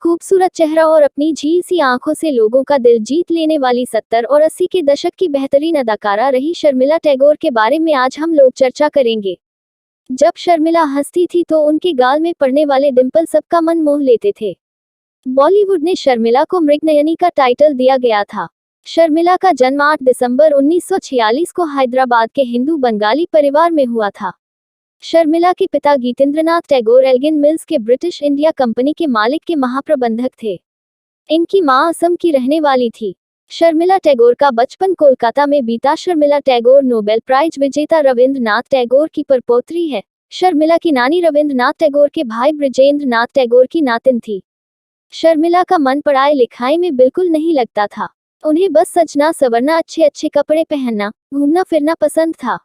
खूबसूरत चेहरा और अपनी झील सी आंखों से लोगों का दिल जीत लेने वाली 70 और 80 के दशक की बेहतरीन अदाकारा रही शर्मिला टैगोर के बारे में आज हम लोग चर्चा करेंगे। जब शर्मिला हंसती थी तो उनके गाल में पड़ने वाले डिंपल सबका मन मोह लेते थे। बॉलीवुड ने शर्मिला को मृगनयनी का टाइटल दिया गया था। शर्मिला का जन्म 8 दिसंबर 1946 को हैदराबाद के हिंदू बंगाली परिवार में हुआ था। शर्मिला के पिता गीतेंद्रनाथ टैगोर एल्गिन मिल्स के ब्रिटिश इंडिया कंपनी के मालिक के महाप्रबंधक थे। इनकी मां असम की रहने वाली थी। शर्मिला टैगोर का बचपन कोलकाता में बीता। शर्मिला टैगोर नोबेल प्राइज विजेता रविंद्रनाथ टैगोर की परपौत्री है। शर्मिला की नानी रविंद्रनाथ टैगोर के भाई ब्रिजेंद्र नाथ टैगोर की नातिन थी। शर्मिला का मन पढ़ाई लिखाई में बिल्कुल नहीं लगता था। उन्हें बस सजना सवरना, अच्छे अच्छे कपड़े पहनना, घूमना फिरना पसंद था।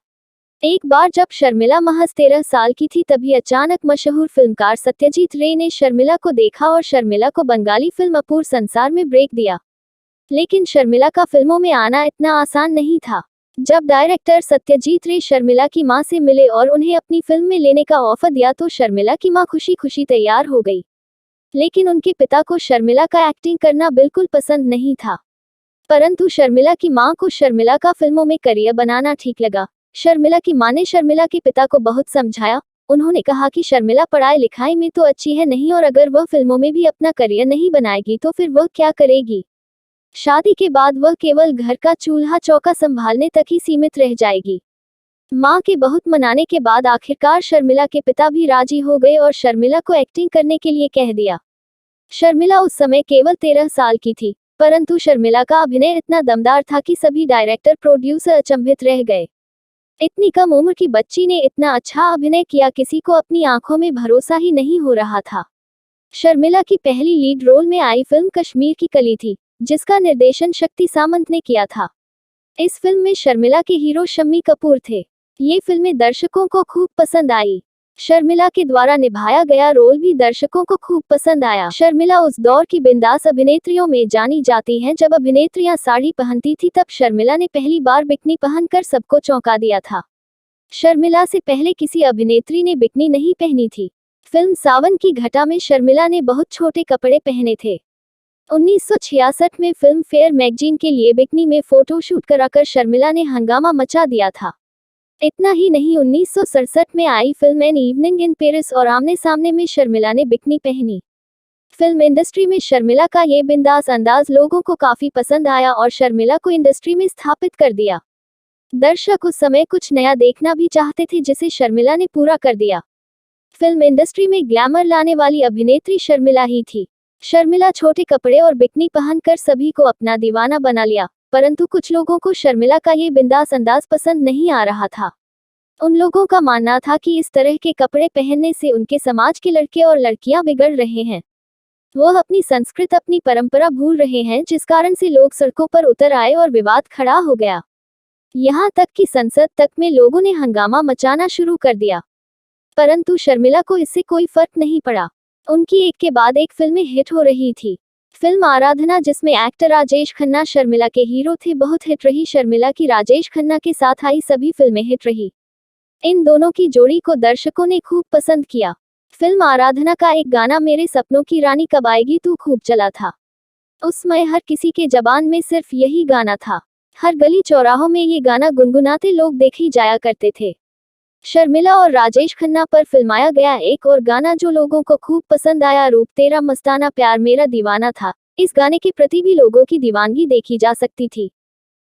एक बार जब शर्मिला महज 13 साल की थी तभी अचानक मशहूर फिल्मकार सत्यजीत रे ने शर्मिला को देखा और शर्मिला को बंगाली फिल्म अपूर संसार में ब्रेक दिया। लेकिन शर्मिला का फिल्मों में आना इतना आसान नहीं था। जब डायरेक्टर सत्यजीत रे शर्मिला की मां से मिले और उन्हें अपनी फिल्म में लेने का ऑफर दिया तो शर्मिला की मां खुशी खुशी तैयार हो गई। लेकिन उनके पिता को शर्मिला का एक्टिंग करना बिल्कुल पसंद नहीं था। परंतु शर्मिला की मां को शर्मिला का फिल्मों में करियर बनाना ठीक लगा। शर्मिला की मां ने शर्मिला के पिता को बहुत समझाया। उन्होंने कहा कि शर्मिला पढ़ाई लिखाई में तो अच्छी है नहीं, और अगर वह फिल्मों में भी अपना करियर नहीं बनाएगी तो फिर वह क्या करेगी। शादी के बाद वह केवल घर का चूल्हा चौका संभालने तक ही सीमित रह जाएगी। मां के बहुत मनाने के बाद आखिरकार शर्मिला के पिता भी राजी हो गए और शर्मिला को एक्टिंग करने के लिए कह दिया। शर्मिला उस समय केवल 13 साल की थी, परंतु शर्मिला का अभिनय इतना दमदार था कि सभी डायरेक्टर प्रोड्यूसर अचंभित रह गए। इतनी कम उम्र की बच्ची ने इतना अच्छा अभिनय किया, किसी को अपनी आंखों में भरोसा ही नहीं हो रहा था। शर्मिला की पहली लीड रोल में आई फिल्म कश्मीर की कली थी, जिसका निर्देशन शक्ति सामंत ने किया था। इस फिल्म में शर्मिला के हीरो शम्मी कपूर थे। ये फिल्में दर्शकों को खूब पसंद आई। शर्मिला के द्वारा निभाया गया रोल भी दर्शकों को खूब पसंद आया। शर्मिला उस दौर की बिंदास अभिनेत्रियों में जानी जाती हैं जब अभिनेत्रियां साड़ी पहनती थी। तब शर्मिला ने पहली बार बिकनी पहनकर सबको चौंका दिया था। शर्मिला से पहले किसी अभिनेत्री ने बिकनी नहीं पहनी थी। फिल्म सावन की घटा में शर्मिला ने बहुत छोटे कपड़े पहने थे। 1966 में फिल्म फेयर मैगजीन के लिए बिकनी में फोटोशूट कराकर शर्मिला ने हंगामा मचा दिया था। इतना ही नहीं, 1967 में आई film an evening in Paris और आमने सामने में शर्मिला ने बिकनी पहनी। फिल्म इंडस्ट्री में शर्मिला का ये बिंदास अंदाज लोगों को काफी पसंद आया और शर्मिला को इंडस्ट्री में स्थापित कर दिया। दर्शक उस समय कुछ नया देखना भी चाहते थे, जिसे शर्मिला ने पूरा कर दिया। फिल्म इंडस्ट्री में ग्लैमर लाने वाली अभिनेत्री शर्मिला ही थी। शर्मिला छोटे कपड़े और बिकनी पहनकर सभी को अपना दीवाना बना लिया, परंतु कुछ लोगों को शर्मिला का ये बिंदास अंदाज पसंद नहीं आ रहा था। उन लोगों का मानना था कि इस तरह के कपड़े पहनने से उनके समाज के लड़के और लड़कियां बिगड़ रहे हैं। वह अपनी संस्कृति, अपनी परंपरा भूल रहे हैं, जिस कारण से लोग सड़कों पर उतर आए और विवाद खड़ा हो गया। यहाँ तक कि संसद तक में लोगों ने हंगामा मचाना शुरू कर दिया। परंतु शर्मिला को इससे कोई फर्क नहीं पड़ा। उनकी एक के बाद एक फिल्में हिट हो रही थी। फिल्म आराधना, जिसमें एक्टर राजेश खन्ना शर्मिला के हीरो थे, बहुत हिट रही। शर्मिला की राजेश खन्ना के साथ आई सभी फिल्में हिट रही। इन दोनों की जोड़ी को दर्शकों ने खूब पसंद किया। फिल्म आराधना का एक गाना मेरे सपनों की रानी कब आएगी तू खूब चला था। उस समय हर किसी के जबान में सिर्फ यही गाना था। हर गली चौराहों में ये गाना गुनगुनाते लोग देखे जाया करते थे। शर्मिला और राजेश खन्ना पर फिल्माया गया एक और गाना जो लोगों को खूब पसंद आया, रूप तेरा मस्ताना प्यार मेरा दीवाना था। इस गाने के प्रति भी लोगों की दीवानगी देखी जा सकती थी।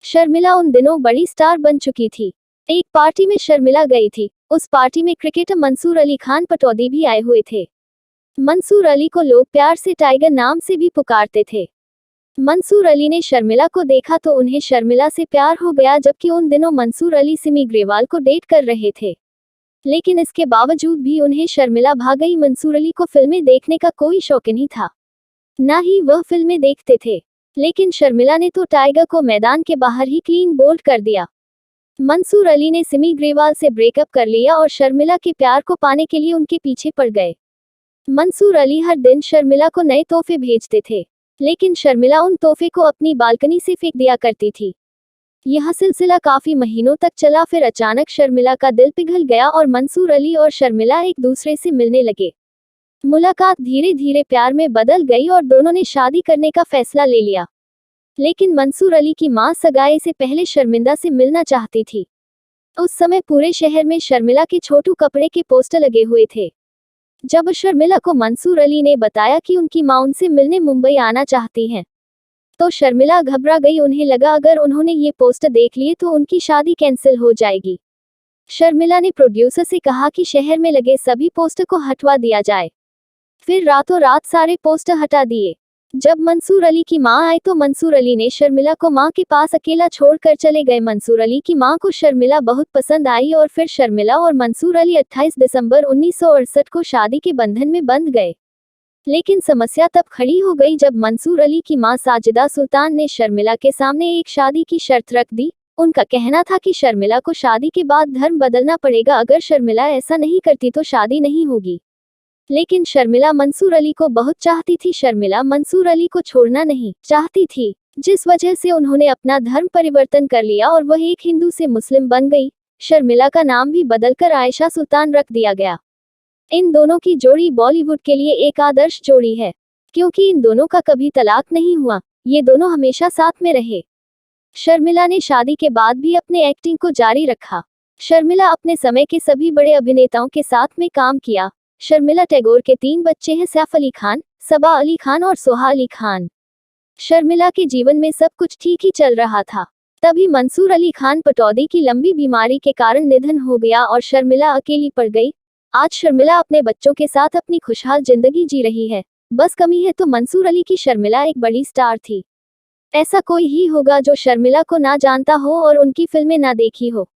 शर्मिला उन दिनों बड़ी स्टार बन चुकी थी। एक पार्टी में शर्मिला गई थी। उस पार्टी में क्रिकेटर मंसूर अली खान पटौदी भी आए हुए थे। मंसूर अली को लोग प्यार से टाइगर नाम से भी पुकारते थे। मंसूर अली ने शर्मिला को देखा तो उन्हें शर्मिला से प्यार हो गया, जबकि उन दिनों मंसूर अली सिमी ग्रेवाल को डेट कर रहे थे। लेकिन इसके बावजूद भी उन्हें शर्मिला भा गई। मंसूर अली को फिल्में देखने का कोई शौक नहीं था, न ही वह फिल्में देखते थे। लेकिन शर्मिला ने तो टाइगर को मैदान के बाहर ही क्लीन बोल्ड कर दिया। मंसूर अली ने सिमी ग्रेवाल से ब्रेकअप कर लिया और शर्मिला के प्यार को पाने के लिए उनके पीछे पड़ गए। मंसूर अली हर दिन शर्मिला को नए तोहफे भेजते थे, लेकिन शर्मिला उन तोहफे को अपनी बालकनी से फेंक दिया करती थी। यह सिलसिला काफी महीनों तक चला। फिर अचानक शर्मिला का दिल पिघल गया और मंसूर अली और शर्मिला एक दूसरे से मिलने लगे। मुलाकात धीरे धीरे प्यार में बदल गई और दोनों ने शादी करने का फैसला ले लिया। लेकिन मंसूर अली की मां सगाई से पहले शर्मिंदा से मिलना चाहती थी। उस समय पूरे शहर में शर्मिला के छोटू कपड़े के पोस्टर लगे हुए थे। जब शर्मिला को मंसूर अली ने बताया कि उनकी मां उनसे मिलने मुंबई आना चाहती हैं, तो शर्मिला घबरा गई। उन्हें लगा अगर उन्होंने ये पोस्टर देख लिए तो उनकी शादी कैंसिल हो जाएगी। शर्मिला ने प्रोड्यूसर से कहा कि शहर में लगे सभी पोस्टर को हटवा दिया जाए। फिर रातों रात सारे पोस्टर हटा दिए। जब मंसूर अली की मां आई तो मंसूर अली ने शर्मिला को मां के पास अकेला छोड़कर चले गए। मंसूर अली की मां को शर्मिला बहुत पसंद आई और फिर शर्मिला और मंसूर अली 28 दिसंबर 1968 को शादी के बंधन में बंध गए। लेकिन समस्या तब खड़ी हो गई जब मंसूर अली की मां साजिदा सुल्तान ने शर्मिला के सामने एक शादी की शर्त रख दी। उनका कहना था कि शर्मिला को शादी के बाद धर्म बदलना पड़ेगा, अगर शर्मिला ऐसा नहीं करती तो शादी नहीं होगी। लेकिन शर्मिला मंसूर अली को बहुत चाहती थी। शर्मिला मंसूर अली को छोड़ना नहीं चाहती थी, जिस वजह से उन्होंने अपना धर्म परिवर्तन कर लिया और वह एक हिंदू से मुस्लिम बन गई। शर्मिला का नाम भी बदलकर आयशा सुल्तान रख दिया गया। इन दोनों की जोड़ी बॉलीवुड के लिए एक आदर्श जोड़ी है, क्योंकि इन दोनों का कभी तलाक नहीं हुआ। ये दोनों हमेशा साथ में रहे। शर्मिला ने शादी के बाद भी अपने एक्टिंग को जारी रखा। शर्मिला अपने समय के सभी बड़े अभिनेताओं के साथ में काम किया। शर्मिला टैगोर के 3 बच्चे हैं, सैफ अली खान, सबा अली खान और सोहा अली खान। शर्मिला के जीवन में सब कुछ ठीक ही चल रहा था, तभी मंसूर अली खान पटौदी की लंबी बीमारी के कारण निधन हो गया और शर्मिला अकेली पड़ गई। आज शर्मिला अपने बच्चों के साथ अपनी खुशहाल जिंदगी जी रही है। बस कमी है तो मंसूर अली की शर्मिला एक बड़ी स्टार थी। ऐसा कोई ही होगा जो शर्मिला को ना जानता हो और उनकी फिल्में ना देखी हो।